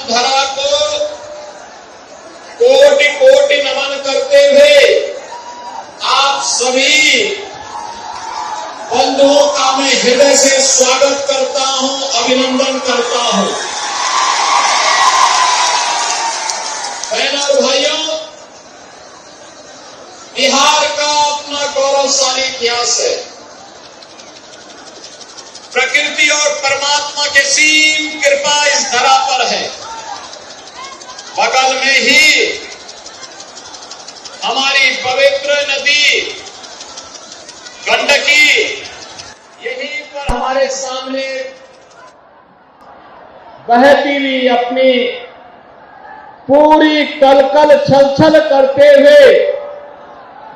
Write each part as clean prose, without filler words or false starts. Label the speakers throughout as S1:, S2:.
S1: धरा को कोटि कोटि नमन करते हुए आप सभी बंधुओं का मैं हृदय से स्वागत करता हूं, अभिनंदन करता हूं। बहनों और भाइयों, बिहार का अपना गौरवशाली इतिहास है। प्रकृति और परमात्मा की असीम कृपा इस धरा पर है। बगल में ही हमारी पवित्र नदी गंडकी, यहीं पर हमारे सामने बहती हुई अपनी पूरी कलकल छलछल करते हुए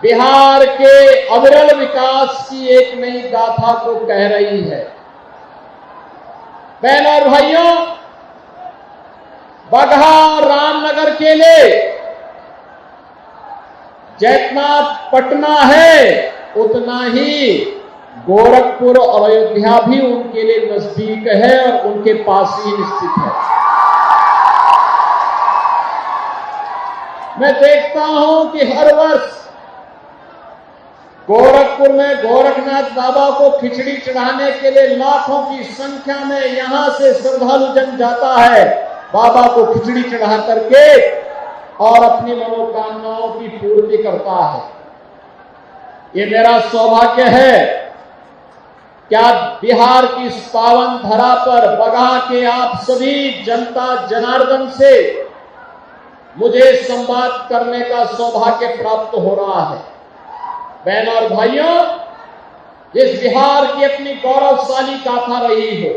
S1: बिहार के अविरल विकास की एक नई गाथा को कह रही है। बहनों और भाइयों, बगहा और रामनगर के लिए जितना पटना है उतना ही गोरखपुर और अयोध्या भी उनके लिए नजदीक है और उनके पास ही स्थित है। मैं देखता हूं कि हर वर्ष गोरखपुर में गोरखनाथ बाबा को खिचड़ी चढ़ाने के लिए लाखों की संख्या में यहां से श्रद्धालु जन जाता है, बाबा को खिचड़ी चढ़ा करके और अपनी मनोकामनाओं की पूर्ति करता है। ये मेरा सौभाग्य है क्या बिहार की इस पावन धरा पर बगहा के आप सभी जनता जनार्दन से मुझे संवाद करने का सौभाग्य प्राप्त हो रहा है। बहनों और भाइयों, जिस बिहार की अपनी गौरवशाली गाथा रही हो,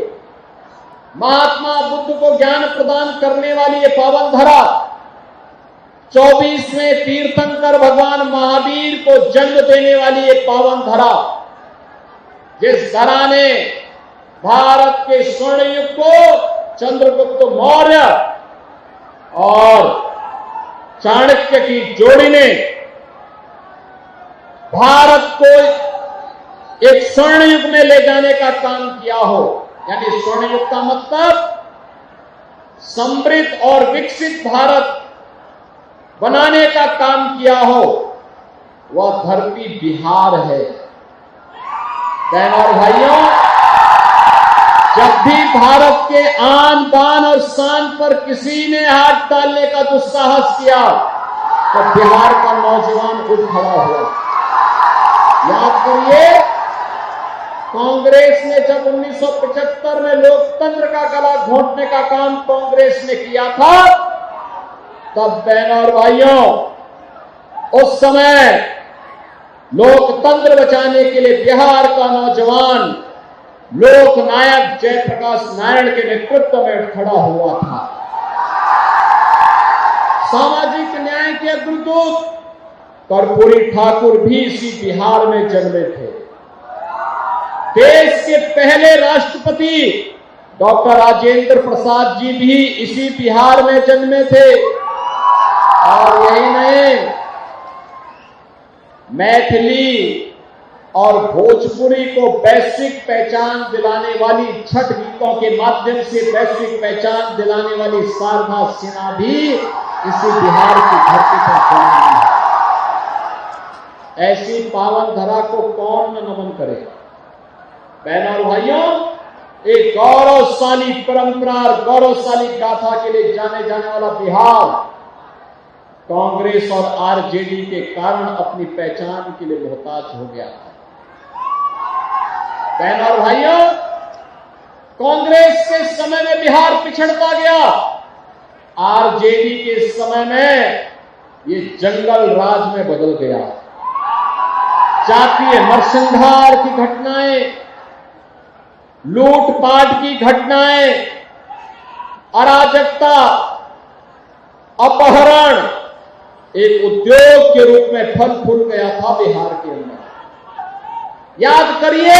S1: महात्मा बुद्ध को ज्ञान प्रदान करने वाली ये पावन धरा, 24वें तीर्थंकर भगवान महावीर को जन्म देने वाली ये पावन धरा, जिस धरा ने भारत के स्वर्ण युग को चंद्रगुप्त मौर्य और चाणक्य की जोड़ी ने भारत को एक स्वर्ण युग में ले जाने का काम किया हो, यानी स्वर्ण युग का मतलब समृद्ध और विकसित भारत बनाने का काम किया हो, वह धरती बिहार है। बहनों और भाइयों, जब भी भारत के आन बान और शान पर किसी ने हाथ डालने का दुस्साहस किया तो बिहार का नौजवान उठ खड़ा हुआ। याद करिए, कांग्रेस ने जब 1975 में लोकतंत्र का गला घोंटने का काम कांग्रेस ने किया था, तब बहनों और भाइयों, उस समय लोकतंत्र बचाने के लिए बिहार का नौजवान लोकनायक जयप्रकाश नारायण के नेतृत्व में खड़ा हुआ था। सामाजिक न्याय के अग्रदूत कर्पूरी ठाकुर भी इसी बिहार में जन्मे थे। देश के पहले राष्ट्रपति डॉक्टर राजेंद्र प्रसाद जी भी इसी बिहार में जन्मे थे। और यही नहीं, मैथिली और भोजपुरी को वैश्विक पहचान दिलाने वाली छठ गीतों के माध्यम से वैश्विक पहचान दिलाने वाली शारदा सिन्हा भी इसी बिहार की धरती पर जन्मी है। ऐसी पावन धरा को कौन न नमन करे। बहनों और भाइयों, एक गौरवशाली परंपरा और गौरवशाली गाथा के लिए जाने जाने वाला बिहार कांग्रेस और आरजेडी के कारण अपनी पहचान के लिए मोहताज हो गया था। बहनों और भाइयों, कांग्रेस के समय में बिहार पिछड़ता गया, आरजेडी के समय में ये जंगल राज में बदल गया। जातीय नरसंहार की घटनाएं, लूटपाट की घटनाएं, अराजकता, अपहरण एक उद्योग के रूप में फल फूल गया था बिहार के अंदर। याद करिए,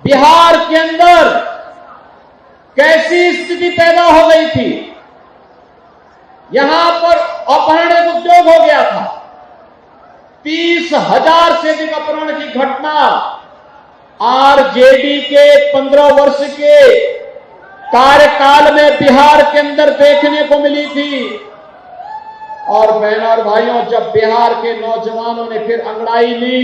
S1: बिहार के अंदर कैसी स्थिति पैदा हो गई थी। यहां पर अपहरण एक उद्योग हो गया था। 30,000 से अधिक अपहरण की घटना आरजेडी के 15 वर्ष के कार्यकाल में बिहार के अंदर देखने को मिली थी। और बहनों और भाइयों, जब बिहार के नौजवानों ने फिर अंगड़ाई ली,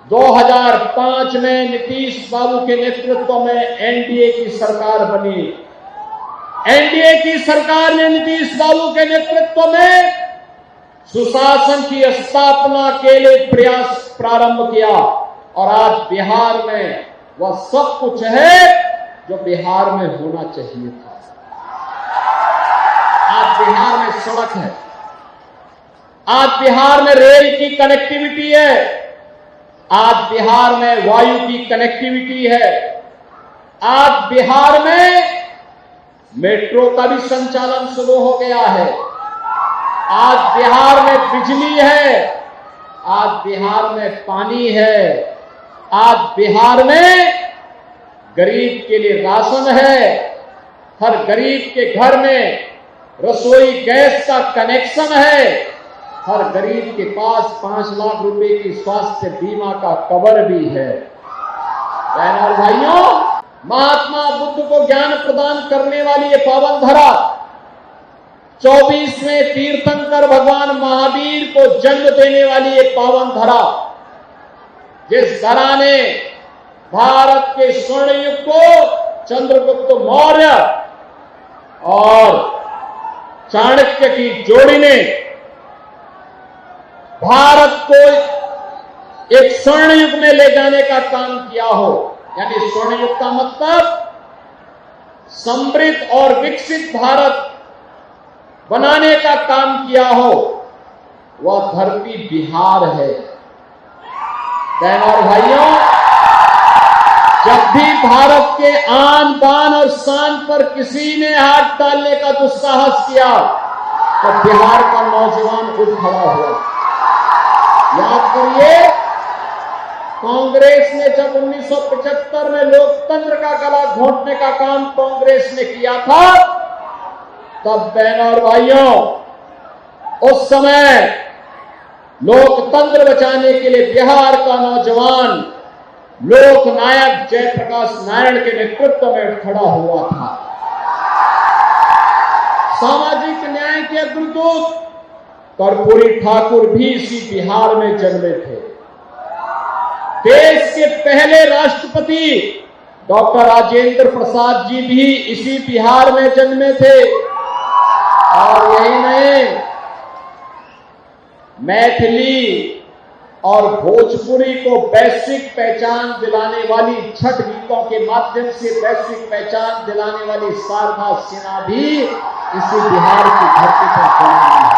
S1: 2005 में नीतीश बाबू के नेतृत्व में एनडीए की सरकार बनी। एनडीए की सरकार ने नीतीश बाबू के नेतृत्व में सुशासन की स्थापना के लिए प्रयास प्रारंभ किया और आज बिहार में वह सब कुछ है जो बिहार में होना चाहिए था। आज बिहार में सड़क है, आज बिहार में रेल की कनेक्टिविटी है, आज बिहार में वायु की कनेक्टिविटी है, आज बिहार में मेट्रो का भी संचालन शुरू हो गया है, आज बिहार में बिजली है, आज बिहार में पानी है, आज बिहार में गरीब के लिए राशन है, हर गरीब के घर में रसोई गैस का कनेक्शन है, हर गरीब के पास 5 लाख रुपए की स्वास्थ्य बीमा का कवर भी है। बहनों और भाइयों, महात्मा बुद्ध को ज्ञान प्रदान करने वाली ये पावन धरा, 24वें तीर्थंकर भगवान महावीर को जन्म देने वाली ये पावन धरा, जिस धरा ने भारत के स्वर्ण युग को चंद्रगुप्त मौर्य और चाणक्य की जोड़ी ने भारत को एक स्वर्ण युग में ले जाने का काम किया हो, यानी स्वर्ण युग का मतलब समृद्ध और विकसित भारत बनाने का काम किया हो, वह धरती बिहार है। बहनों और भाइयों, जब भी भारत के आन बान और शान पर किसी ने हाथ डालने का दुस्साहस किया तो बिहार का नौजवान उठ खड़ा हुआ। याद करिए, कांग्रेस ने जब 1975 में लोकतंत्र का गला घोंटने का काम कांग्रेस ने किया था, तब बहनों और भाइयों, उस समय लोकतंत्र बचाने के लिए बिहार का नौजवान लोक नायक जयप्रकाश नारायण के नेतृत्व में खड़ा हुआ था। सामाजिक न्याय के अग्रदूत कर्पूरी ठाकुर भी इसी बिहार में जन्मे थे। देश के पहले राष्ट्रपति डॉक्टर राजेंद्र प्रसाद जी भी इसी बिहार में जन्मे थे। और यही नहीं, मैथिली और भोजपुरी को वैश्विक पहचान दिलाने वाली छठ गीतों के माध्यम से वैश्विक पहचान दिलाने वाली शारदा सिन्हा भी इसी बिहार की धरती पर जन्मी है।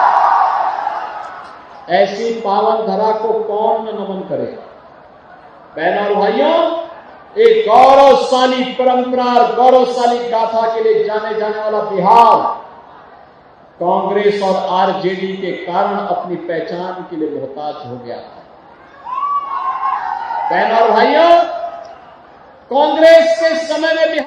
S1: ऐसी पावन धरा को कौन न नमन करे। बहनों और भाइयों, एक गौरवशाली परंपरा और गौरवशाली गाथा के लिए जाने जाने वाला बिहार कांग्रेस और आरजेडी के कारण अपनी पहचान के लिए मोहताज हो गया था। बहनों और भाइयों, कांग्रेस के समय में भी